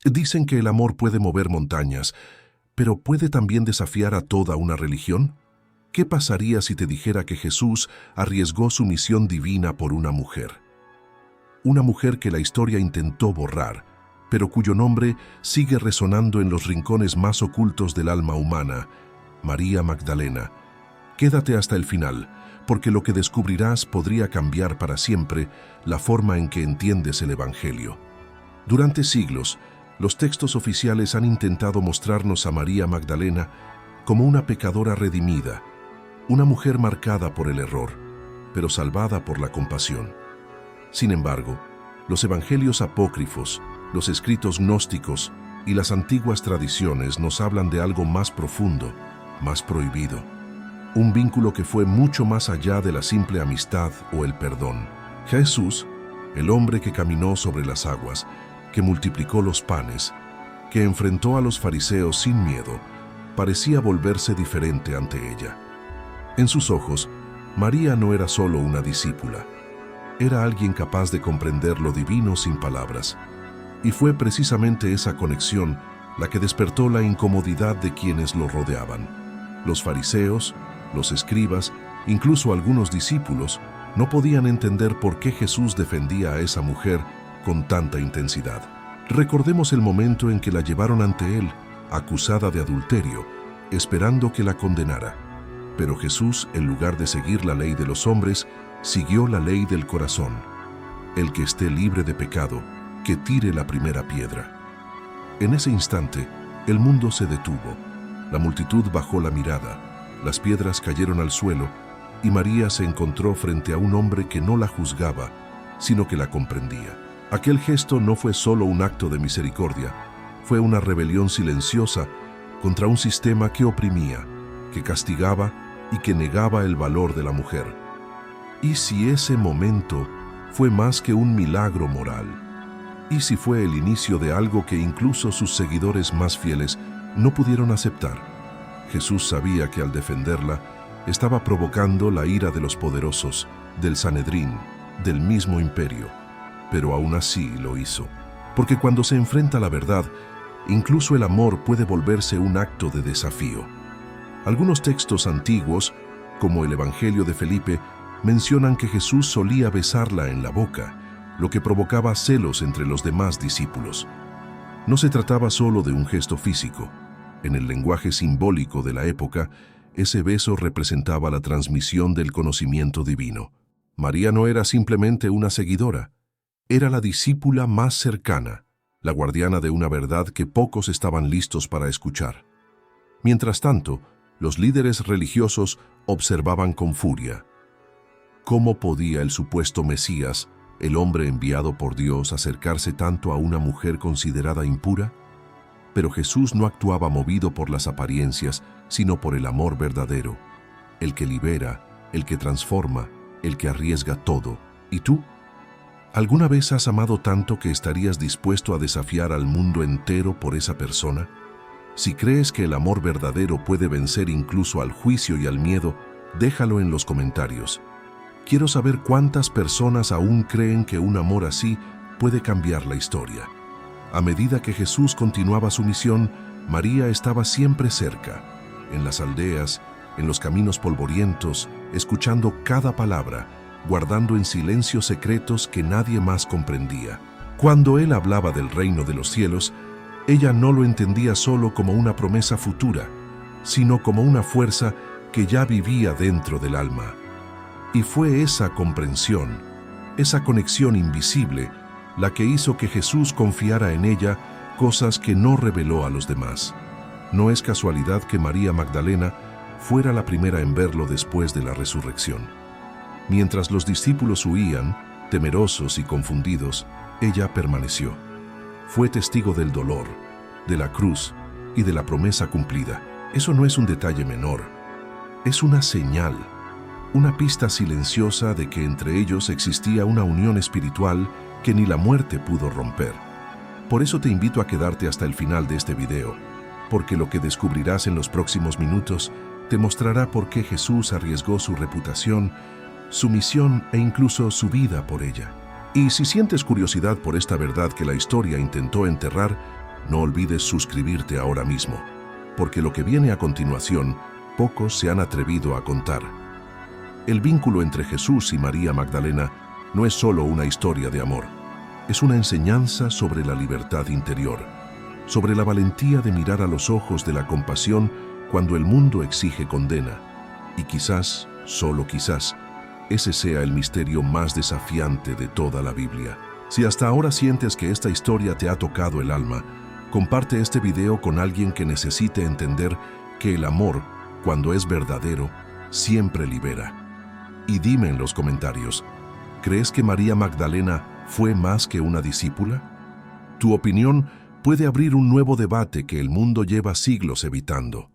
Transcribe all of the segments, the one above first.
Dicen que el amor puede mover montañas, pero ¿puede también desafiar a toda una religión? ¿Qué pasaría si te dijera que Jesús arriesgó su misión divina por una mujer? Una mujer que la historia intentó borrar, pero cuyo nombre sigue resonando en los rincones más ocultos del alma humana, María Magdalena. Quédate hasta el final, porque lo que descubrirás podría cambiar para siempre la forma en que entiendes el Evangelio. Durante siglos, los textos oficiales han intentado mostrarnos a María Magdalena como una pecadora redimida, una mujer marcada por el error, pero salvada por la compasión. Sin embargo, los evangelios apócrifos, los escritos gnósticos y las antiguas tradiciones nos hablan de algo más profundo, más prohibido. Un vínculo que fue mucho más allá de la simple amistad o el perdón. Jesús, el hombre que caminó sobre las aguas, que multiplicó los panes, que enfrentó a los fariseos sin miedo, parecía volverse diferente ante ella. En sus ojos, María no era solo una discípula, era alguien capaz de comprender lo divino sin palabras. Y fue precisamente esa conexión la que despertó la incomodidad de quienes lo rodeaban. Los fariseos, los escribas, incluso algunos discípulos, no podían entender por qué Jesús defendía a esa mujer con tanta intensidad. Recordemos el momento en que la llevaron ante él, acusada de adulterio, esperando que la condenara. Pero Jesús, en lugar de seguir la ley de los hombres, siguió la ley del corazón. El que esté libre de pecado, que tire la primera piedra. En ese instante, el mundo se detuvo. La multitud bajó la mirada, las piedras cayeron al suelo, y María se encontró frente a un hombre que no la juzgaba, sino que la comprendía. Aquel gesto no fue solo un acto de misericordia, fue una rebelión silenciosa contra un sistema que oprimía, que castigaba y que negaba el valor de la mujer. ¿Y si ese momento fue más que un milagro moral? ¿Y si fue el inicio de algo que incluso sus seguidores más fieles no pudieron aceptar? Jesús sabía que al defenderla, estaba provocando la ira de los poderosos, del Sanedrín, del mismo imperio. Pero aún así lo hizo. Porque cuando se enfrenta a la verdad, incluso el amor puede volverse un acto de desafío. Algunos textos antiguos, como el Evangelio de Felipe, mencionan que Jesús solía besarla en la boca, lo que provocaba celos entre los demás discípulos. No se trataba solo de un gesto físico. En el lenguaje simbólico de la época, ese beso representaba la transmisión del conocimiento divino. María no era simplemente una seguidora, era la discípula más cercana, la guardiana de una verdad que pocos estaban listos para escuchar. Mientras tanto, los líderes religiosos observaban con furia. ¿Cómo podía el supuesto Mesías, el hombre enviado por Dios, acercarse tanto a una mujer considerada impura? Pero Jesús no actuaba movido por las apariencias, sino por el amor verdadero, el que libera, el que transforma, el que arriesga todo. ¿Y tú? ¿Alguna vez has amado tanto que estarías dispuesto a desafiar al mundo entero por esa persona? Si crees que el amor verdadero puede vencer incluso al juicio y al miedo, déjalo en los comentarios. Quiero saber cuántas personas aún creen que un amor así puede cambiar la historia. A medida que Jesús continuaba su misión, María estaba siempre cerca, en las aldeas, en los caminos polvorientos, escuchando cada palabra, guardando en silencio secretos que nadie más comprendía. Cuando él hablaba del reino de los cielos, ella no lo entendía solo como una promesa futura, sino como una fuerza que ya vivía dentro del alma. Y fue esa comprensión, esa conexión invisible, la que hizo que Jesús confiara en ella cosas que no reveló a los demás. No es casualidad que María Magdalena fuera la primera en verlo después de la resurrección. Mientras los discípulos huían, temerosos y confundidos, ella permaneció. Fue testigo del dolor, de la cruz y de la promesa cumplida. Eso no es un detalle menor, es una señal, una pista silenciosa de que entre ellos existía una unión espiritual que ni la muerte pudo romper. Por eso te invito a quedarte hasta el final de este video, porque lo que descubrirás en los próximos minutos te mostrará por qué Jesús arriesgó su reputación, su misión e incluso su vida por ella. Y si sientes curiosidad por esta verdad que la historia intentó enterrar, no olvides suscribirte ahora mismo, porque lo que viene a continuación, pocos se han atrevido a contar. El vínculo entre Jesús y María Magdalena no es solo una historia de amor, es una enseñanza sobre la libertad interior, sobre la valentía de mirar a los ojos de la compasión cuando el mundo exige condena. Y quizás, solo quizás, ese sea el misterio más desafiante de toda la Biblia. Si hasta ahora sientes que esta historia te ha tocado el alma, comparte este video con alguien que necesite entender que el amor, cuando es verdadero, siempre libera. Y dime en los comentarios, ¿crees que María Magdalena fue más que una discípula? Tu opinión puede abrir un nuevo debate que el mundo lleva siglos evitando.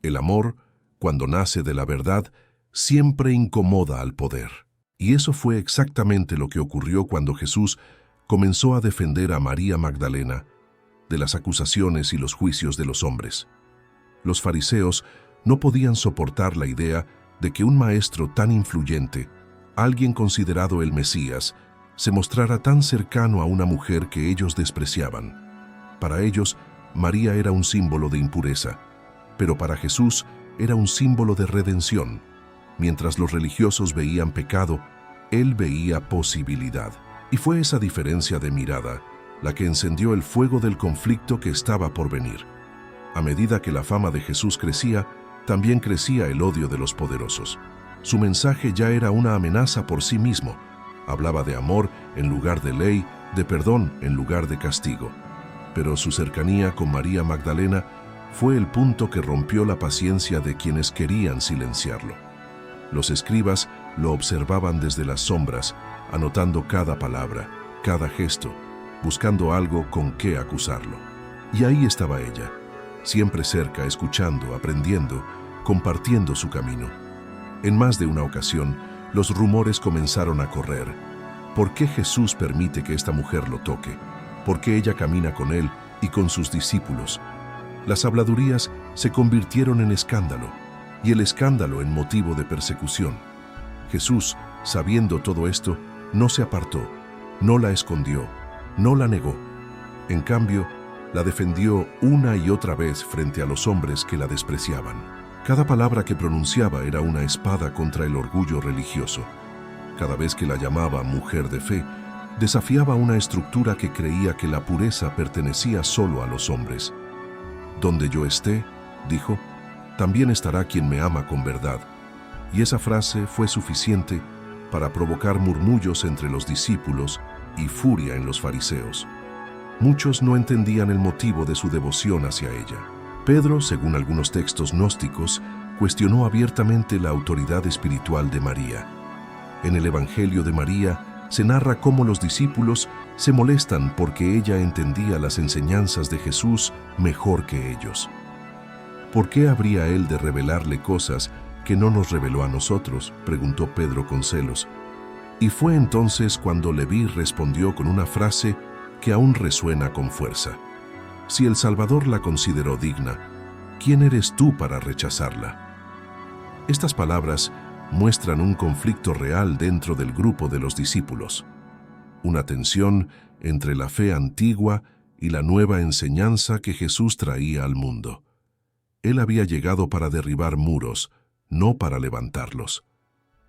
El amor, cuando nace de la verdad, siempre incomoda al poder. Y eso fue exactamente lo que ocurrió cuando Jesús comenzó a defender a María Magdalena de las acusaciones y los juicios de los hombres. Los fariseos no podían soportar la idea de que un maestro tan influyente, alguien considerado el Mesías, se mostrara tan cercano a una mujer que ellos despreciaban. Para ellos, María era un símbolo de impureza, pero para Jesús era un símbolo de redención. Mientras los religiosos veían pecado, él veía posibilidad. Y fue esa diferencia de mirada la que encendió el fuego del conflicto que estaba por venir. A medida que la fama de Jesús crecía, también crecía el odio de los poderosos. Su mensaje ya era una amenaza por sí mismo. Hablaba de amor en lugar de ley, de perdón en lugar de castigo. Pero su cercanía con María Magdalena fue el punto que rompió la paciencia de quienes querían silenciarlo. Los escribas lo observaban desde las sombras, anotando cada palabra, cada gesto, buscando algo con qué acusarlo. Y ahí estaba ella, siempre cerca, escuchando, aprendiendo, compartiendo su camino. En más de una ocasión, los rumores comenzaron a correr. ¿Por qué Jesús permite que esta mujer lo toque? ¿Por qué ella camina con él y con sus discípulos? Las habladurías se convirtieron en escándalo, y el escándalo en motivo de persecución. Jesús, sabiendo todo esto, no se apartó, no la escondió, no la negó. En cambio, la defendió una y otra vez frente a los hombres que la despreciaban. Cada palabra que pronunciaba era una espada contra el orgullo religioso. Cada vez que la llamaba mujer de fe, desafiaba una estructura que creía que la pureza pertenecía solo a los hombres. Donde yo esté, dijo, también estará quien me ama con verdad. Y esa frase fue suficiente para provocar murmullos entre los discípulos y furia en los fariseos. Muchos no entendían el motivo de su devoción hacia ella. Pedro, según algunos textos gnósticos, cuestionó abiertamente la autoridad espiritual de María. En el Evangelio de María se narra cómo los discípulos se molestan porque ella entendía las enseñanzas de Jesús mejor que ellos. ¿Por qué habría él de revelarle cosas que no nos reveló a nosotros?, preguntó Pedro con celos. Y fue entonces cuando Leví respondió con una frase que aún resuena con fuerza. Si el Salvador la consideró digna, ¿quién eres tú para rechazarla? Estas palabras muestran un conflicto real dentro del grupo de los discípulos, una tensión entre la fe antigua y la nueva enseñanza que Jesús traía al mundo. Él había llegado para derribar muros, no para levantarlos.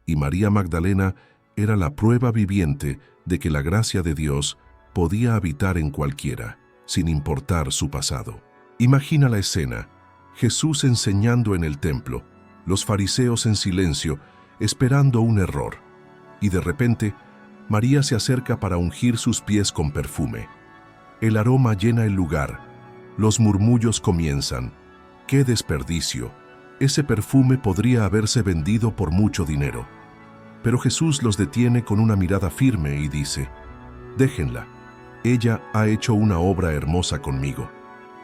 Y María Magdalena era la prueba viviente de que la gracia de Dios podía habitar en cualquiera, sin importar su pasado. Imagina la escena: Jesús enseñando en el templo, los fariseos en silencio, esperando un error. Y de repente, María se acerca para ungir sus pies con perfume. El aroma llena el lugar. Los murmullos comienzan. ¡Qué desperdicio! Ese perfume podría haberse vendido por mucho dinero. Pero Jesús los detiene con una mirada firme y dice: déjenla. Ella ha hecho una obra hermosa conmigo.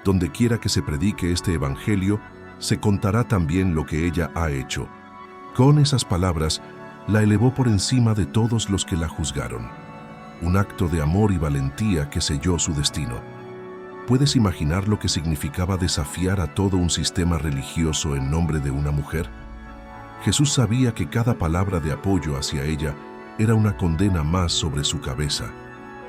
Donde quiera que se predique este evangelio, se contará también lo que ella ha hecho. Con esas palabras, la elevó por encima de todos los que la juzgaron. Un acto de amor y valentía que selló su destino. ¿Puedes imaginar lo que significaba desafiar a todo un sistema religioso en nombre de una mujer? Jesús sabía que cada palabra de apoyo hacia ella era una condena más sobre su cabeza.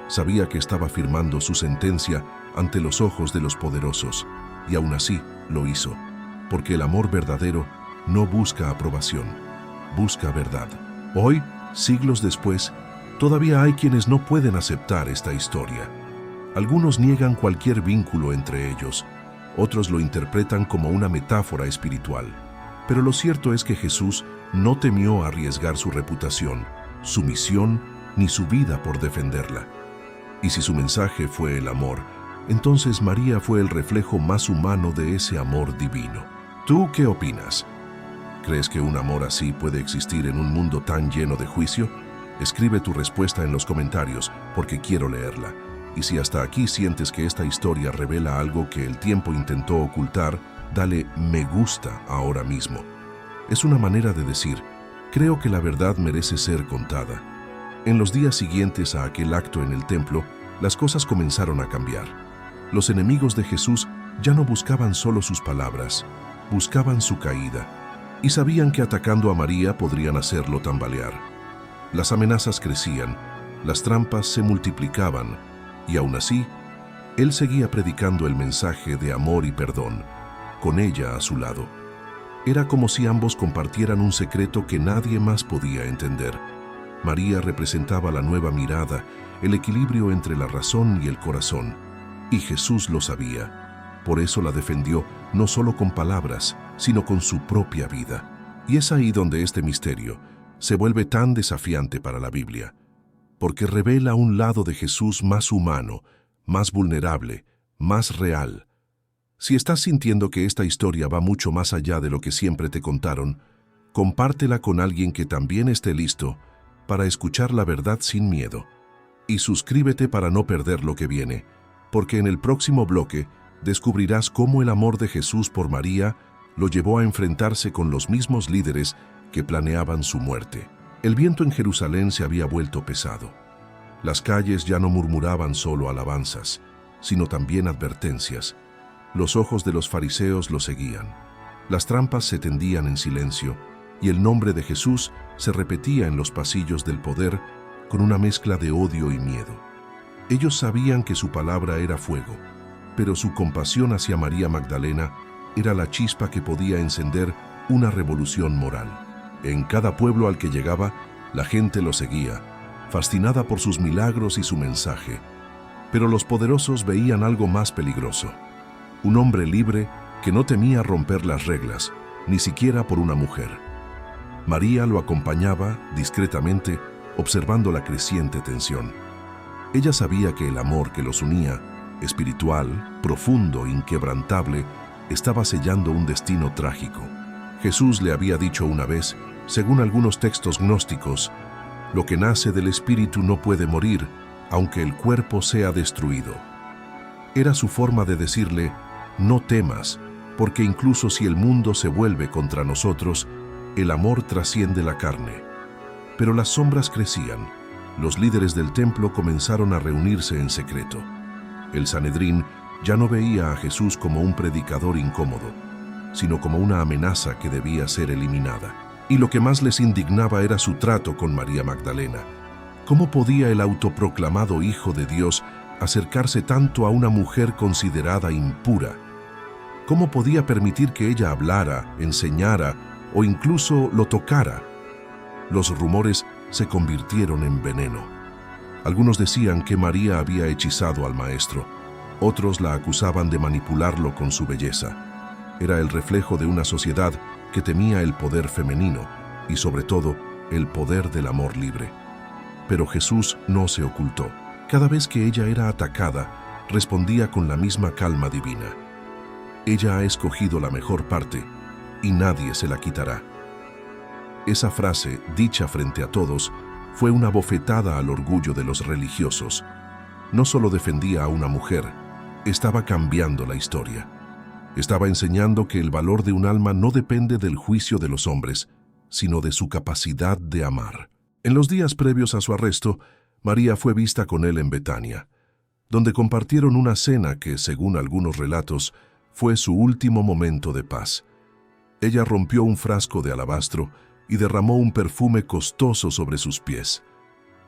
Sabía que estaba firmando su sentencia ante los ojos de los poderosos, y aún así lo hizo, porque el amor verdadero no busca aprobación, busca verdad. Hoy, siglos después, todavía hay quienes no pueden aceptar esta historia. Algunos niegan cualquier vínculo entre ellos, otros lo interpretan como una metáfora espiritual. Pero lo cierto es que Jesús no temió arriesgar su reputación, su misión, ni su vida por defenderla. Y si su mensaje fue el amor, entonces María fue el reflejo más humano de ese amor divino. ¿Tú qué opinas? ¿Crees que un amor así puede existir en un mundo tan lleno de juicio? Escribe tu respuesta en los comentarios, porque quiero leerla. Y si hasta aquí sientes que esta historia revela algo que el tiempo intentó ocultar, dale me gusta ahora mismo. Es una manera de decir, creo que la verdad merece ser contada. En los días siguientes a aquel acto en el templo, las cosas comenzaron a cambiar. Los enemigos de Jesús ya no buscaban solo sus palabras, buscaban su caída, y sabían que atacando a María podrían hacerlo tambalear. Las amenazas crecían, las trampas se multiplicaban, y aún así, él seguía predicando el mensaje de amor y perdón, con ella a su lado. Era como si ambos compartieran un secreto que nadie más podía entender. María representaba la nueva mirada, el equilibrio entre la razón y el corazón, y Jesús lo sabía. Por eso la defendió no solo con palabras, sino con su propia vida. Y es ahí donde este misterio se vuelve tan desafiante para la Biblia, porque revela un lado de Jesús más humano, más vulnerable, más real. Si estás sintiendo que esta historia va mucho más allá de lo que siempre te contaron, compártela con alguien que también esté listo para escuchar la verdad sin miedo. Y suscríbete para no perder lo que viene, porque en el próximo bloque descubrirás cómo el amor de Jesús por María lo llevó a enfrentarse con los mismos líderes que planeaban su muerte. El viento en Jerusalén se había vuelto pesado. Las calles ya no murmuraban solo alabanzas, sino también advertencias. Los ojos de los fariseos lo seguían. Las trampas se tendían en silencio, y el nombre de Jesús se repetía en los pasillos del poder con una mezcla de odio y miedo. Ellos sabían que su palabra era fuego, pero su compasión hacia María Magdalena era la chispa que podía encender una revolución moral. En cada pueblo al que llegaba, la gente lo seguía, fascinada por sus milagros y su mensaje. Pero los poderosos veían algo más peligroso. Un hombre libre que no temía romper las reglas, ni siquiera por una mujer. María lo acompañaba discretamente, observando la creciente tensión. Ella sabía que el amor que los unía, espiritual, profundo, inquebrantable, estaba sellando un destino trágico. Jesús le había dicho una vez, según algunos textos gnósticos, lo que nace del espíritu no puede morir, aunque el cuerpo sea destruido. Era su forma de decirle, no temas, porque incluso si el mundo se vuelve contra nosotros, el amor trasciende la carne. Pero las sombras crecían. Los líderes del templo comenzaron a reunirse en secreto. El Sanedrín ya no veía a Jesús como un predicador incómodo, sino como una amenaza que debía ser eliminada. Y lo que más les indignaba era su trato con María Magdalena. ¿Cómo podía el autoproclamado Hijo de Dios acercarse tanto a una mujer considerada impura? ¿Cómo podía permitir que ella hablara, enseñara o incluso lo tocara? Los rumores se convirtieron en veneno. Algunos decían que María había hechizado al maestro. Otros la acusaban de manipularlo con su belleza. Era el reflejo de una sociedad que temía el poder femenino y, sobre todo, el poder del amor libre. Pero Jesús no se ocultó. Cada vez que ella era atacada, respondía con la misma calma divina. Ella ha escogido la mejor parte y nadie se la quitará. Esa frase, dicha frente a todos, fue una bofetada al orgullo de los religiosos. No solo defendía a una mujer, estaba cambiando la historia. Estaba enseñando que el valor de un alma no depende del juicio de los hombres, sino de su capacidad de amar. En los días previos a su arresto, María fue vista con él en Betania, donde compartieron una cena que, según algunos relatos, fue su último momento de paz. Ella rompió un frasco de alabastro y derramó un perfume costoso sobre sus pies.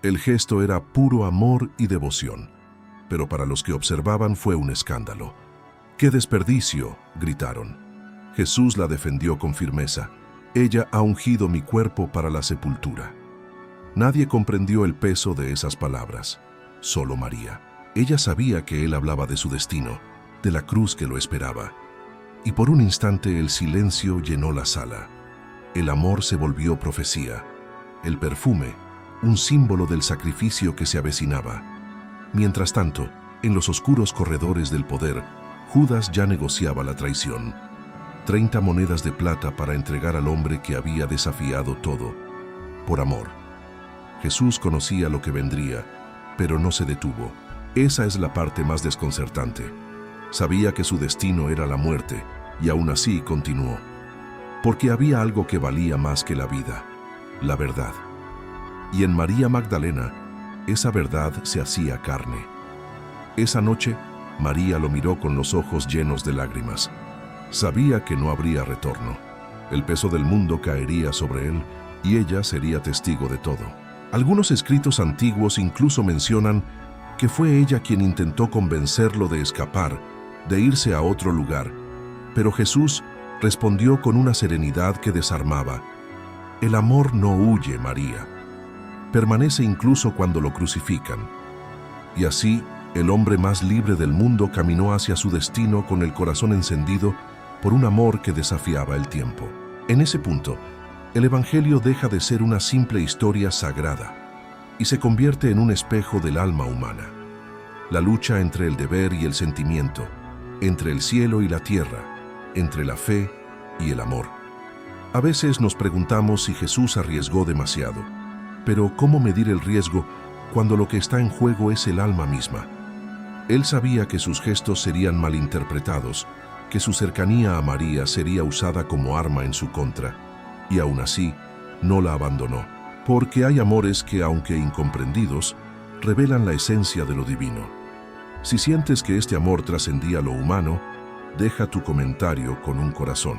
El gesto era puro amor y devoción. pero para los que observaban fue un escándalo. ¡Qué desperdicio!, gritaron. Jesús la defendió con firmeza. Ella ha ungido mi cuerpo para la sepultura. Nadie comprendió el peso de esas palabras, solo María. Ella sabía que él hablaba de su destino, de la cruz que lo esperaba. Y por un instante el silencio llenó la sala. El amor se volvió profecía. El perfume, un símbolo del sacrificio que se avecinaba. Mientras tanto, en los oscuros corredores del poder, Judas ya negociaba la traición. 30 monedas de plata para entregar al hombre que había desafiado todo, por amor. Jesús conocía lo que vendría, pero no se detuvo. Esa es la parte más desconcertante. Sabía que su destino era la muerte, y aún así continuó. Porque había algo que valía más que la vida, la verdad. Y en María Magdalena, esa verdad se hacía carne. Esa noche, María lo miró con los ojos llenos de lágrimas. Sabía que no habría retorno. El peso del mundo caería sobre él, y ella sería testigo de todo. Algunos escritos antiguos incluso mencionan que fue ella quien intentó convencerlo de escapar, de irse a otro lugar. Pero Jesús respondió con una serenidad que desarmaba. El amor no huye, María. Permanece incluso cuando lo crucifican. Y así, el hombre más libre del mundo caminó hacia su destino con el corazón encendido por un amor que desafiaba el tiempo. En ese punto, el Evangelio deja de ser una simple historia sagrada y se convierte en un espejo del alma humana. La lucha entre el deber y el sentimiento, entre el cielo y la tierra, entre la fe y el amor. A veces nos preguntamos si Jesús arriesgó demasiado, pero ¿cómo medir el riesgo cuando lo que está en juego es el alma misma? Él sabía que sus gestos serían malinterpretados, que su cercanía a María sería usada como arma en su contra, y aún así no la abandonó, porque hay amores que, aunque incomprendidos, revelan la esencia de lo divino. Si sientes que este amor trascendía lo humano, deja tu comentario con un corazón.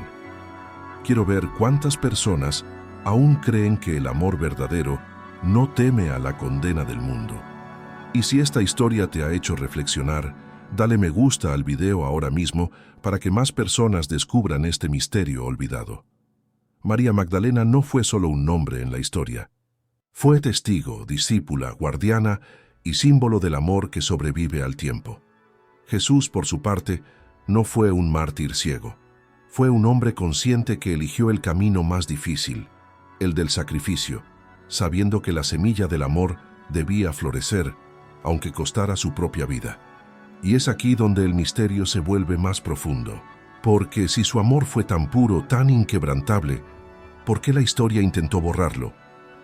Quiero ver cuántas personas aún creen que el amor verdadero no teme a la condena del mundo. Y si esta historia te ha hecho reflexionar, dale me gusta al video ahora mismo para que más personas descubran este misterio olvidado. María Magdalena no fue solo un nombre en la historia. Fue testigo, discípula, guardiana y símbolo del amor que sobrevive al tiempo. Jesús, por su parte, no fue un mártir ciego. Fue un hombre consciente que eligió el camino más difícil, el del sacrificio, sabiendo que la semilla del amor debía florecer, aunque costara su propia vida. Y es aquí donde el misterio se vuelve más profundo. Porque si su amor fue tan puro, tan inquebrantable, ¿por qué la historia intentó borrarlo?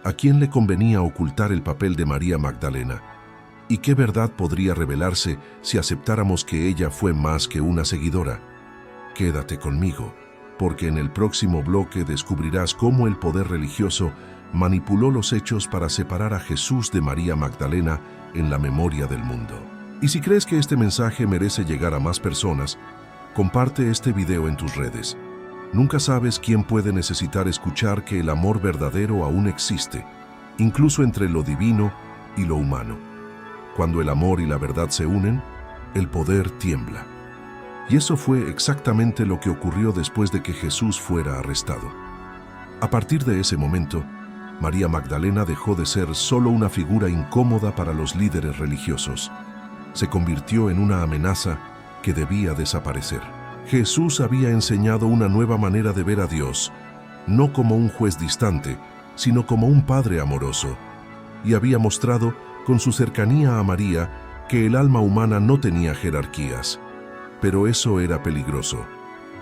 ¿A quién le convenía ocultar el papel de María Magdalena? ¿Y qué verdad podría revelarse si aceptáramos que ella fue más que una seguidora? Quédate conmigo, porque en el próximo bloque descubrirás cómo el poder religioso manipuló los hechos para separar a Jesús de María Magdalena en la memoria del mundo. Y si crees que este mensaje merece llegar a más personas, comparte este video en tus redes. Nunca sabes quién puede necesitar escuchar que el amor verdadero aún existe, incluso entre lo divino y lo humano. Cuando el amor y la verdad se unen, el poder tiembla. Y eso fue exactamente lo que ocurrió después de que Jesús fuera arrestado. A partir de ese momento, María Magdalena dejó de ser solo una figura incómoda para los líderes religiosos. Se convirtió en una amenaza que debía desaparecer. Jesús había enseñado una nueva manera de ver a Dios, no como un juez distante, sino como un padre amoroso, y había mostrado, con su cercanía a María, que el alma humana no tenía jerarquías. Pero eso era peligroso.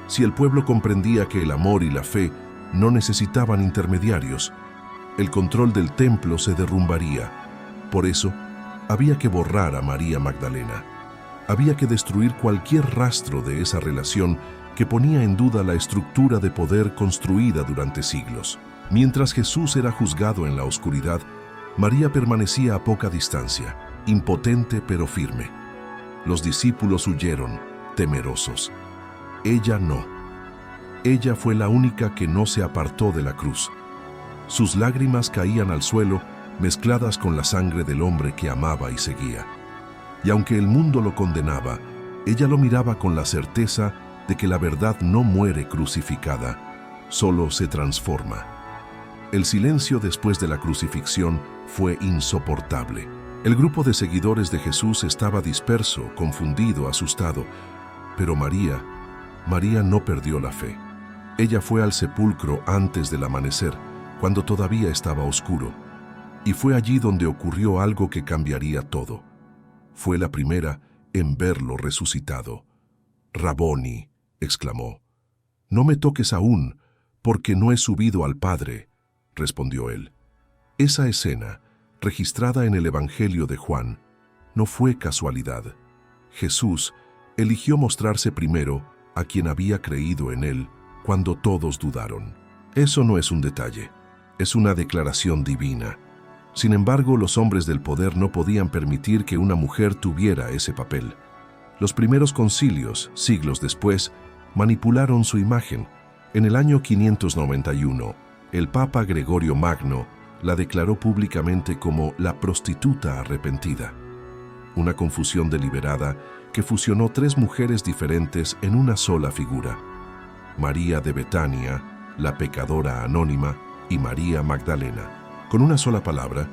Si el pueblo comprendía que el amor y la fe no necesitaban intermediarios, el control del templo se derrumbaría. Por eso, había que borrar a María Magdalena. Había que destruir cualquier rastro de esa relación que ponía en duda la estructura de poder construida durante siglos. Mientras Jesús era juzgado en la oscuridad, María permanecía a poca distancia, impotente pero firme. Los discípulos huyeron, temerosos. Ella no. Ella fue la única que no se apartó de la cruz. Sus lágrimas caían al suelo, mezcladas con la sangre del hombre que amaba y seguía. Y aunque el mundo lo condenaba, ella lo miraba con la certeza de que la verdad no muere crucificada, solo se transforma. El silencio después de la crucifixión fue insoportable. El grupo de seguidores de Jesús estaba disperso, confundido, asustado. Pero María no perdió la fe. Ella fue al sepulcro antes del amanecer, cuando todavía estaba oscuro. Y fue allí donde ocurrió algo que cambiaría todo. Fue la primera en verlo resucitado. «Raboni», exclamó. «No me toques aún, porque no he subido al Padre», respondió él. Esa escena, registrada en el Evangelio de Juan, no fue casualidad. Jesús eligió mostrarse primero a quien había creído en él cuando todos dudaron. Eso no es un detalle, es una declaración divina. Sin embargo, los hombres del poder no podían permitir que una mujer tuviera ese papel. Los primeros concilios, siglos después, manipularon su imagen. En el año 591, el Papa Gregorio Magno la declaró públicamente como la prostituta arrepentida. Una confusión deliberada que fusionó tres mujeres diferentes en una sola figura: María de Betania, la pecadora anónima, y María Magdalena. Con una sola palabra,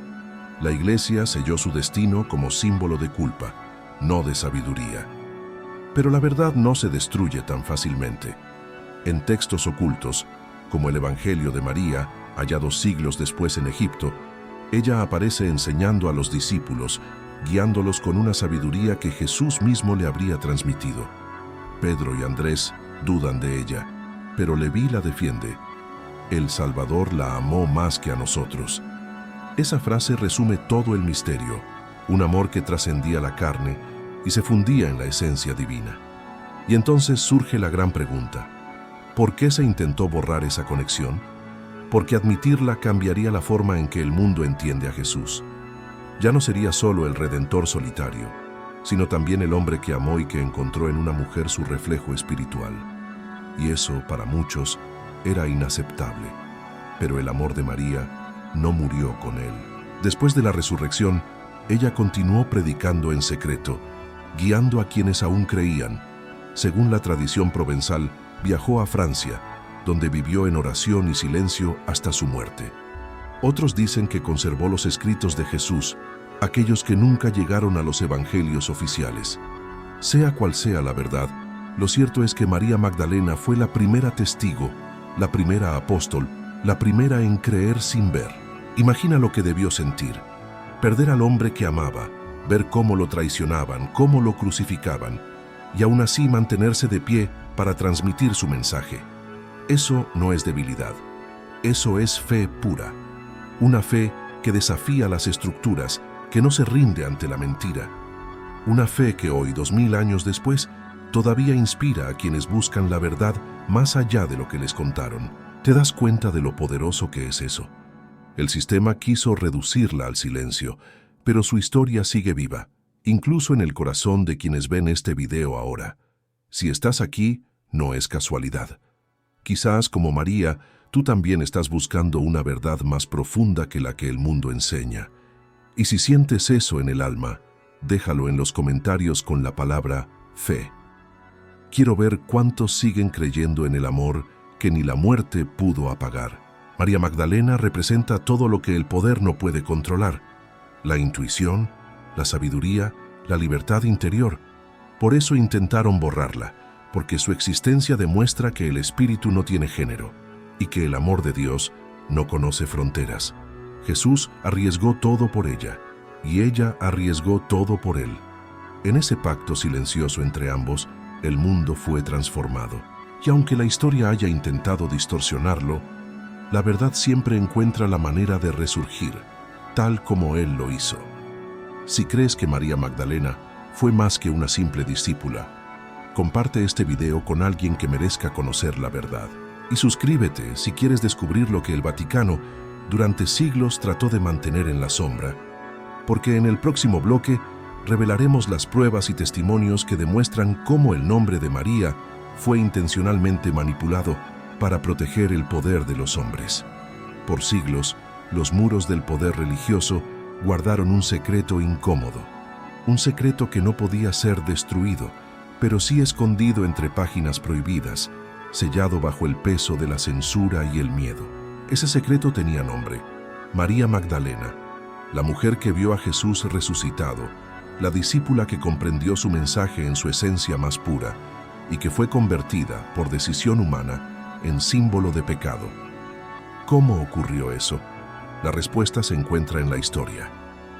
la Iglesia selló su destino como símbolo de culpa, no de sabiduría. Pero la verdad no se destruye tan fácilmente. En textos ocultos, como el Evangelio de María, hallados siglos después en Egipto, ella aparece enseñando a los discípulos, guiándolos con una sabiduría que Jesús mismo le habría transmitido. Pedro y Andrés dudan de ella, pero Leví la defiende. El Salvador la amó más que a nosotros. Esa frase resume todo el misterio, un amor que trascendía la carne y se fundía en la esencia divina. Y entonces surge la gran pregunta: ¿por qué se intentó borrar esa conexión? Porque admitirla cambiaría la forma en que el mundo entiende a Jesús. Ya no sería solo el Redentor solitario, sino también el hombre que amó y que encontró en una mujer su reflejo espiritual. Y eso, para muchos, era inaceptable. Pero el amor de María no murió con él. Después de la resurrección, ella continuó predicando en secreto, guiando a quienes aún creían. Según la tradición provenzal, viajó a Francia, donde vivió en oración y silencio hasta su muerte. Otros dicen que conservó los escritos de Jesús, aquellos que nunca llegaron a los evangelios oficiales. Sea cual sea la verdad, lo cierto es que María Magdalena fue la primera testigo, la primera apóstol, la primera en creer sin ver. Imagina lo que debió sentir: perder al hombre que amaba, ver cómo lo traicionaban, cómo lo crucificaban, y aún así mantenerse de pie para transmitir su mensaje. Eso no es debilidad, eso es fe pura. Una fe que desafía las estructuras, que no se rinde ante la mentira. Una fe que hoy, 2000 años después, todavía inspira a quienes buscan la verdad más allá de lo que les contaron. ¿Te das cuenta de lo poderoso que es eso? El sistema quiso reducirla al silencio, pero su historia sigue viva, incluso en el corazón de quienes ven este video ahora. Si estás aquí, no es casualidad. Quizás, como María, tú también estás buscando una verdad más profunda que la que el mundo enseña. Y si sientes eso en el alma, déjalo en los comentarios con la palabra fe. Quiero ver cuántos siguen creyendo en el amor que ni la muerte pudo apagar. María Magdalena representa todo lo que el poder no puede controlar: la intuición, la sabiduría, la libertad interior. Por eso intentaron borrarla, porque su existencia demuestra que el espíritu no tiene género y que el amor de Dios no conoce fronteras. Jesús arriesgó todo por ella y ella arriesgó todo por él. En ese pacto silencioso entre ambos, el mundo fue transformado. Y aunque la historia haya intentado distorsionarlo, la verdad siempre encuentra la manera de resurgir, tal como él lo hizo. Si crees que María Magdalena fue más que una simple discípula, comparte este video con alguien que merezca conocer la verdad. Y suscríbete si quieres descubrir lo que el Vaticano durante siglos trató de mantener en la sombra, porque en el próximo bloque revelaremos las pruebas y testimonios que demuestran cómo el nombre de María fue intencionalmente manipulado para proteger el poder de los hombres. Por siglos, los muros del poder religioso guardaron un secreto incómodo, un secreto que no podía ser destruido, pero sí escondido entre páginas prohibidas, sellado bajo el peso de la censura y el miedo. Ese secreto tenía nombre: María Magdalena, la mujer que vio a Jesús resucitado, la discípula que comprendió su mensaje en su esencia más pura y que fue convertida, por decisión humana, en símbolo de pecado. ¿Cómo ocurrió eso? La respuesta se encuentra en la historia,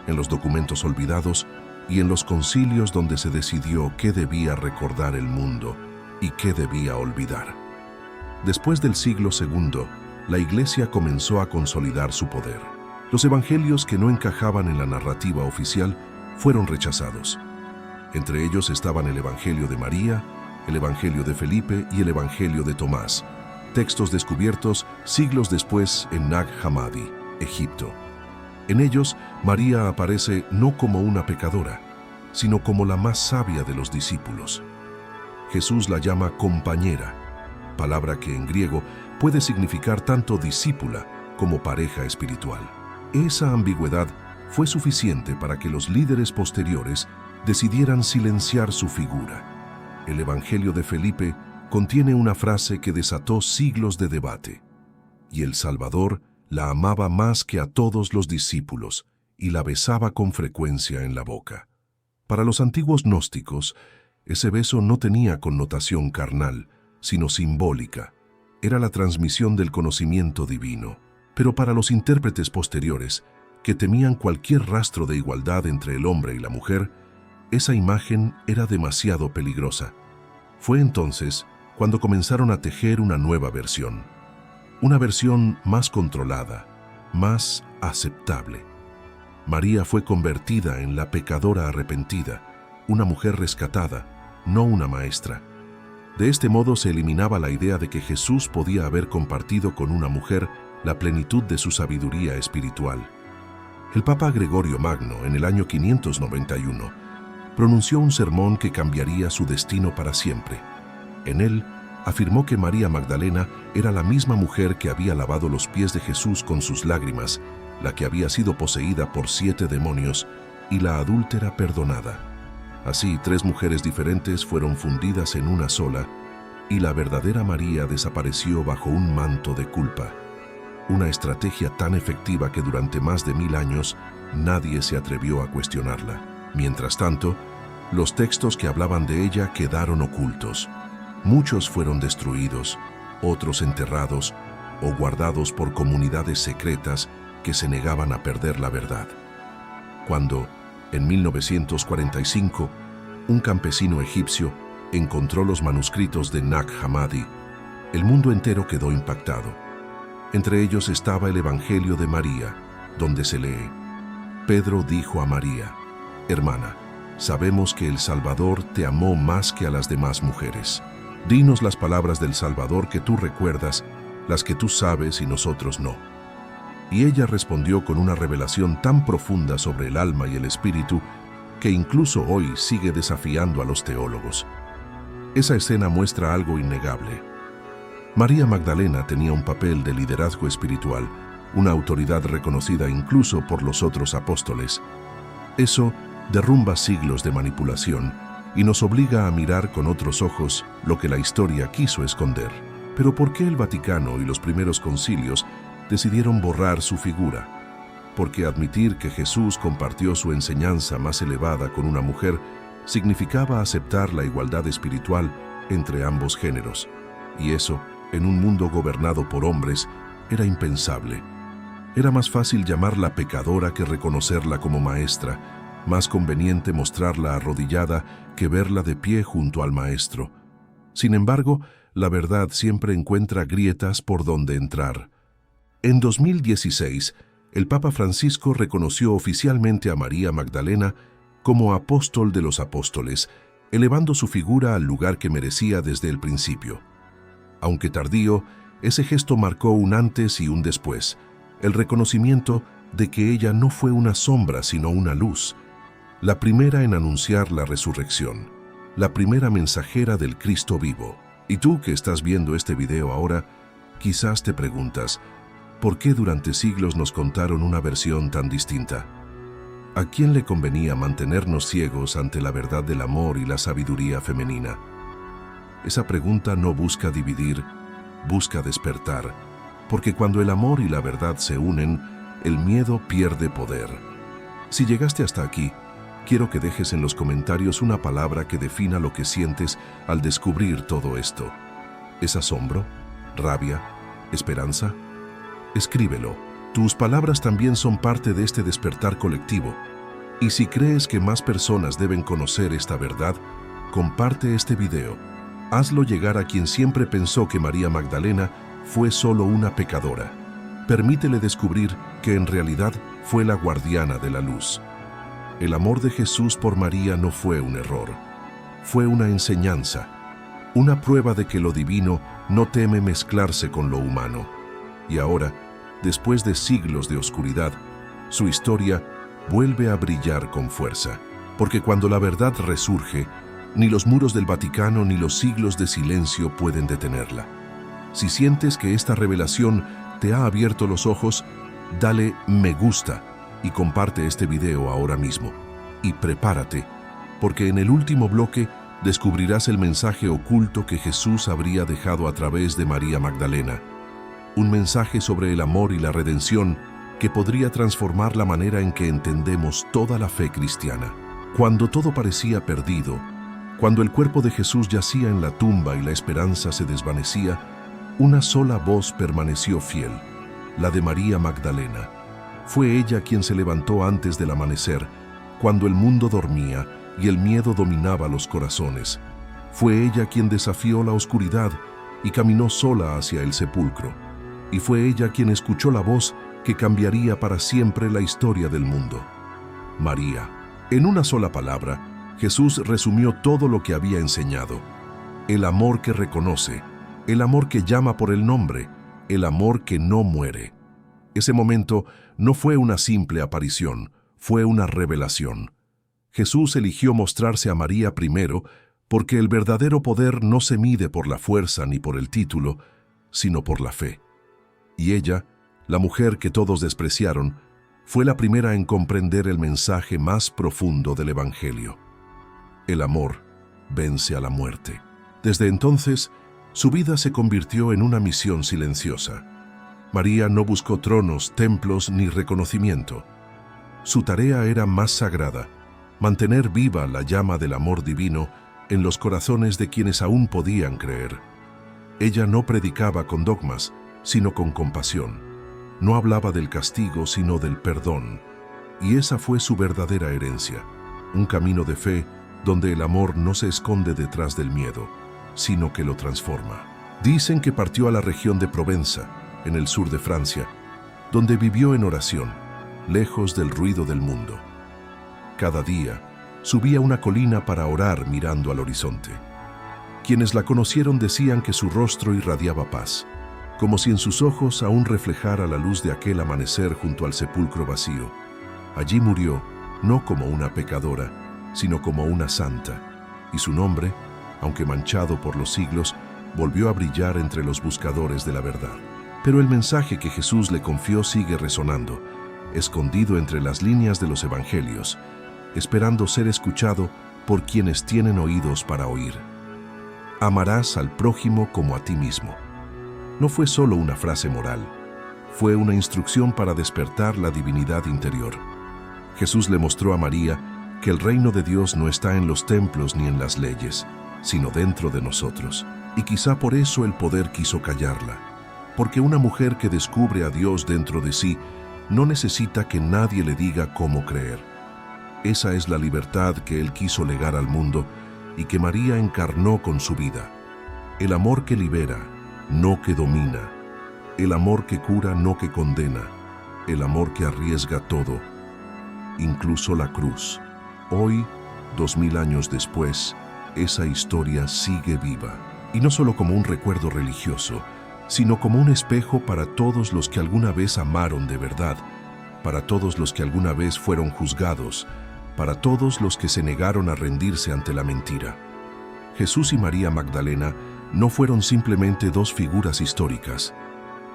en los documentos olvidados y en los concilios donde se decidió qué debía recordar el mundo y qué debía olvidar. Después del siglo II, la Iglesia comenzó a consolidar su poder. Los evangelios que no encajaban en la narrativa oficial fueron rechazados. Entre ellos estaban el Evangelio de María, el Evangelio de Felipe y el Evangelio de Tomás, textos descubiertos siglos después en Nag Hammadi, Egipto. En ellos, María aparece no como una pecadora, sino como la más sabia de los discípulos. Jesús la llama compañera, palabra que en griego puede significar tanto discípula como pareja espiritual. Esa ambigüedad fue suficiente para que los líderes posteriores decidieran silenciar su figura. El Evangelio de Felipe contiene una frase que desató siglos de debate: y el Salvador la amaba más que a todos los discípulos y la besaba con frecuencia en la boca. Para los antiguos gnósticos, ese beso no tenía connotación carnal, sino simbólica. Era la transmisión del conocimiento divino. Pero para los intérpretes posteriores, que temían cualquier rastro de igualdad entre el hombre y la mujer, esa imagen era demasiado peligrosa. Fue entonces cuando comenzaron a tejer una nueva versión. Una versión más controlada, más aceptable. María fue convertida en la pecadora arrepentida, una mujer rescatada, no una maestra. De este modo se eliminaba la idea de que Jesús podía haber compartido con una mujer la plenitud de su sabiduría espiritual. El Papa Gregorio Magno, en el año 591, pronunció un sermón que cambiaría su destino para siempre. En él, afirmó que María Magdalena era la misma mujer que había lavado los pies de Jesús con sus lágrimas, la que había sido poseída por 7 demonios y la adúltera perdonada. Así, 3 mujeres diferentes fueron fundidas en una sola, y la verdadera María desapareció bajo un manto de culpa. Una estrategia tan efectiva que durante más de 1000 años nadie se atrevió a cuestionarla. Mientras tanto, los textos que hablaban de ella quedaron ocultos. Muchos fueron destruidos, otros enterrados o guardados por comunidades secretas que se negaban a perder la verdad. Cuando, en 1945, un campesino egipcio encontró los manuscritos de Nag Hammadi, el mundo entero quedó impactado. Entre ellos estaba el Evangelio de María, donde se lee: Pedro dijo a María: hermana, sabemos que el Salvador te amó más que a las demás mujeres. Dinos las palabras del Salvador que tú recuerdas, las que tú sabes y nosotros no. Y ella respondió con una revelación tan profunda sobre el alma y el espíritu que incluso hoy sigue desafiando a los teólogos. Esa escena muestra algo innegable. María Magdalena tenía un papel de liderazgo espiritual, una autoridad reconocida incluso por los otros apóstoles. Eso derrumba siglos de manipulación y nos obliga a mirar con otros ojos lo que la historia quiso esconder. Pero ¿por qué el Vaticano y los primeros concilios decidieron borrar su figura? Porque admitir que Jesús compartió su enseñanza más elevada con una mujer significaba aceptar la igualdad espiritual entre ambos géneros. Y eso, en un mundo gobernado por hombres, era impensable. Era más fácil llamarla pecadora que reconocerla como maestra, más conveniente mostrarla arrodillada que verla de pie junto al Maestro. Sin embargo, la verdad siempre encuentra grietas por donde entrar. En 2016, el Papa Francisco reconoció oficialmente a María Magdalena como apóstol de los apóstoles, elevando su figura al lugar que merecía desde el principio. Aunque tardío, ese gesto marcó un antes y un después, el reconocimiento de que ella no fue una sombra sino una luz, la primera en anunciar la resurrección, la primera mensajera del Cristo vivo. Y tú que estás viendo este video ahora, quizás te preguntas, ¿por qué durante siglos nos contaron una versión tan distinta? ¿A quién le convenía mantenernos ciegos ante la verdad del amor y la sabiduría femenina? Esa pregunta no busca dividir, busca despertar, porque cuando el amor y la verdad se unen, el miedo pierde poder. Si llegaste hasta aquí, quiero que dejes en los comentarios una palabra que defina lo que sientes al descubrir todo esto. ¿Es asombro? ¿Rabia? ¿Esperanza? Escríbelo. Tus palabras también son parte de este despertar colectivo. Y si crees que más personas deben conocer esta verdad, comparte este video. Hazlo llegar a quien siempre pensó que María Magdalena fue solo una pecadora. Permítele descubrir que en realidad fue la guardiana de la luz. El amor de Jesús por María no fue un error, fue una enseñanza, una prueba de que lo divino no teme mezclarse con lo humano. Y ahora, después de siglos de oscuridad, su historia vuelve a brillar con fuerza, porque cuando la verdad resurge, ni los muros del Vaticano ni los siglos de silencio pueden detenerla. Si sientes que esta revelación te ha abierto los ojos, dale me gusta y comparte este video ahora mismo. Y prepárate, porque en el último bloque descubrirás el mensaje oculto que Jesús habría dejado a través de María Magdalena. Un mensaje sobre el amor y la redención que podría transformar la manera en que entendemos toda la fe cristiana. Cuando todo parecía perdido, cuando el cuerpo de Jesús yacía en la tumba y la esperanza se desvanecía, una sola voz permaneció fiel, la de María Magdalena. Fue ella quien se levantó antes del amanecer, cuando el mundo dormía y el miedo dominaba los corazones. Fue ella quien desafió la oscuridad y caminó sola hacia el sepulcro. Y fue ella quien escuchó la voz que cambiaría para siempre la historia del mundo. María. En una sola palabra, Jesús resumió todo lo que había enseñado. El amor que reconoce, el amor que llama por el nombre, el amor que no muere. Ese momento no fue una simple aparición, fue una revelación. Jesús eligió mostrarse a María primero porque el verdadero poder no se mide por la fuerza ni por el título, sino por la fe. Y ella, la mujer que todos despreciaron, fue la primera en comprender el mensaje más profundo del Evangelio. El amor vence a la muerte. Desde entonces, su vida se convirtió en una misión silenciosa. María no buscó tronos, templos ni reconocimiento. Su tarea era más sagrada, mantener viva la llama del amor divino en los corazones de quienes aún podían creer. Ella no predicaba con dogmas, sino con compasión. No hablaba del castigo, sino del perdón. Y esa fue su verdadera herencia, un camino de fe donde el amor no se esconde detrás del miedo, sino que lo transforma. Dicen que partió a la región de Provenza, en el sur de Francia, donde vivió en oración, lejos del ruido del mundo. Cada día, subía una colina para orar mirando al horizonte. Quienes la conocieron decían que su rostro irradiaba paz, como si en sus ojos aún reflejara la luz de aquel amanecer junto al sepulcro vacío. Allí murió, no como una pecadora, sino como una santa, y su nombre, aunque manchado por los siglos, volvió a brillar entre los buscadores de la verdad. Pero el mensaje que Jesús le confió sigue resonando, escondido entre las líneas de los evangelios, esperando ser escuchado por quienes tienen oídos para oír. Amarás al prójimo como a ti mismo. No fue solo una frase moral, fue una instrucción para despertar la divinidad interior. Jesús le mostró a María que el reino de Dios no está en los templos ni en las leyes, sino dentro de nosotros. Y quizá por eso el poder quiso callarla, porque una mujer que descubre a Dios dentro de sí no necesita que nadie le diga cómo creer. Esa es la libertad que Él quiso legar al mundo y que María encarnó con su vida. El amor que libera, no que domina. El amor que cura, no que condena. El amor que arriesga todo, incluso la cruz. Hoy, 2000 años después, esa historia sigue viva. Y no solo como un recuerdo religioso, sino como un espejo para todos los que alguna vez amaron de verdad, para todos los que alguna vez fueron juzgados, para todos los que se negaron a rendirse ante la mentira. Jesús y María Magdalena no fueron simplemente dos figuras históricas,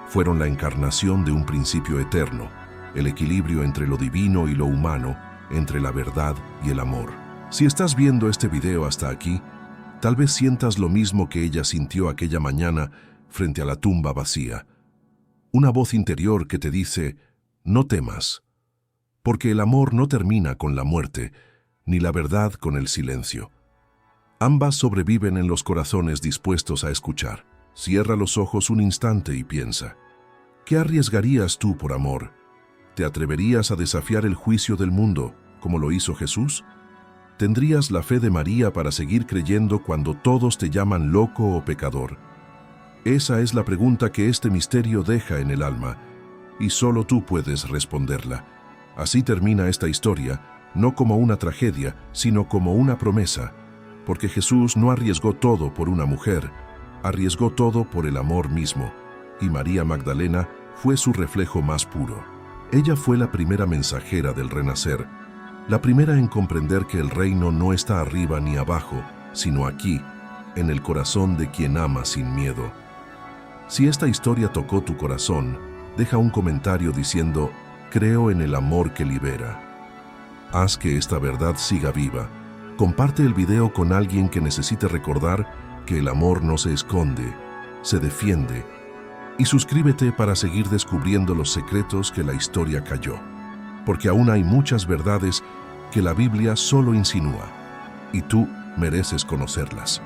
fueron la encarnación de un principio eterno, el equilibrio entre lo divino y lo humano, entre la verdad y el amor. Si estás viendo este video hasta aquí, tal vez sientas lo mismo que ella sintió aquella mañana frente a la tumba vacía. Una voz interior que te dice, no temas, porque el amor no termina con la muerte, ni la verdad con el silencio. Ambas sobreviven en los corazones dispuestos a escuchar. Cierra los ojos un instante y piensa, ¿qué arriesgarías tú por amor? ¿Te atreverías a desafiar el juicio del mundo, como lo hizo Jesús? ¿Tendrías la fe de María para seguir creyendo cuando todos te llaman loco o pecador? Esa es la pregunta que este misterio deja en el alma, y solo tú puedes responderla. Así termina esta historia, no como una tragedia, sino como una promesa, porque Jesús no arriesgó todo por una mujer, arriesgó todo por el amor mismo, y María Magdalena fue su reflejo más puro. Ella fue la primera mensajera del renacer, la primera en comprender que el reino no está arriba ni abajo, sino aquí, en el corazón de quien ama sin miedo. Si esta historia tocó tu corazón, deja un comentario diciendo, creo en el amor que libera. Haz que esta verdad siga viva. Comparte el video con alguien que necesite recordar que el amor no se esconde, se defiende. Y suscríbete para seguir descubriendo los secretos que la historia calló. Porque aún hay muchas verdades que la Biblia solo insinúa, y tú mereces conocerlas.